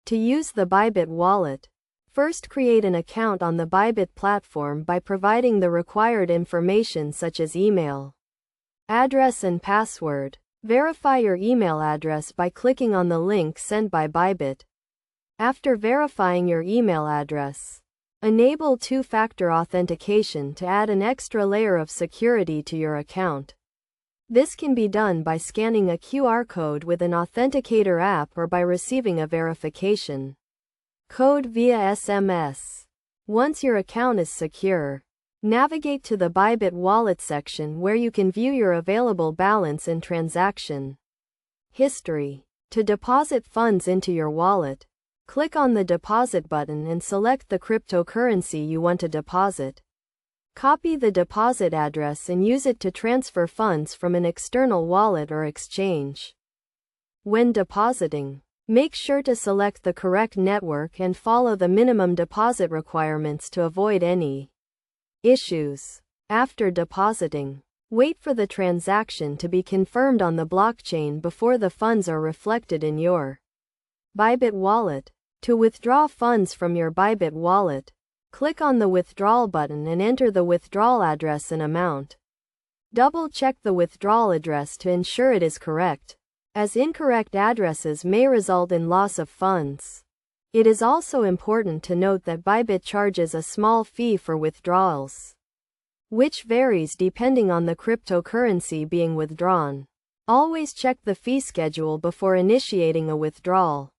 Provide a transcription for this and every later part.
To use the Bybit wallet, first create an account on the Bybit platform by providing the required information such as email, address and password. Verify your email address by clicking on the link sent by Bybit. After verifying your email address, enable two-factor authentication to add an extra layer of security to your account. This can be done by scanning a QR code with an authenticator app or by receiving a verification code via SMS. Once your account is secure, navigate to the Bybit wallet section where you can view your available balance and transaction history. To deposit funds into your wallet, click on the deposit button and select the cryptocurrency you want to deposit. Copy the deposit address and use it to transfer funds from an external wallet or exchange. When depositing, make sure to select the correct network and follow the minimum deposit requirements to avoid any issues. After depositing, wait for the transaction to be confirmed on the blockchain before the funds are reflected in your Bybit wallet. To withdraw funds from your Bybit wallet, click on the withdrawal button and enter the withdrawal address and amount. Double-check the withdrawal address to ensure it is correct, as incorrect addresses may result in loss of funds. It is also important to note that Bybit charges a small fee for withdrawals, which varies depending on the cryptocurrency being withdrawn. Always check the fee schedule before initiating a withdrawal.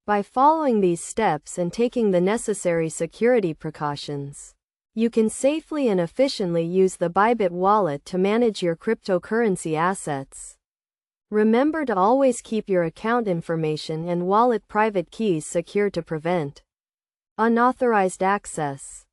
By following these steps and taking the necessary security precautions, you can safely and efficiently use the Bybit wallet to manage your cryptocurrency assets. Remember to always keep your account information and wallet private keys secure to prevent unauthorized access.